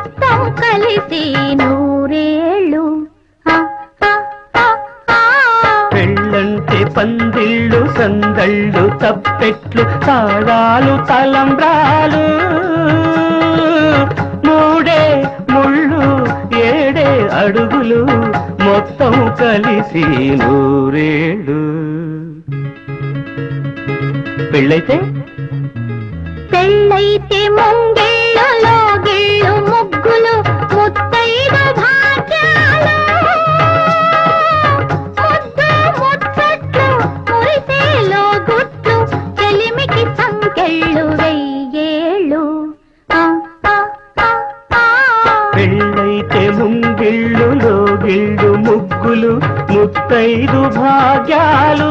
మొత్తం కలిసి నూరేళ్ళు. పెళ్ళంటే పందిళ్ళు సందళ్ళు తప్పెట్లు తాళాలు తలంబ్రాలు మూడే ముళ్ళు ఏడే అడుగులు మొత్తం కలిసి నూరేళ్ళు. పెళ్ళైతే పెళ్ళైతే ముంగిళ్ళు లోగిళ్ళు ముగ్గులు ముత్తైదు భాగ్యాలు ముద్దు ముచ్చట్లు మురిసేలో గుట్లు చెలిమికి సంకెళ్ళు వెయ్యేళ్ళు. పెళ్ళైతే ముంగిళ్ళు లోగిళ్ళు ముగ్గులు ముత్తైదు భాగ్యాలు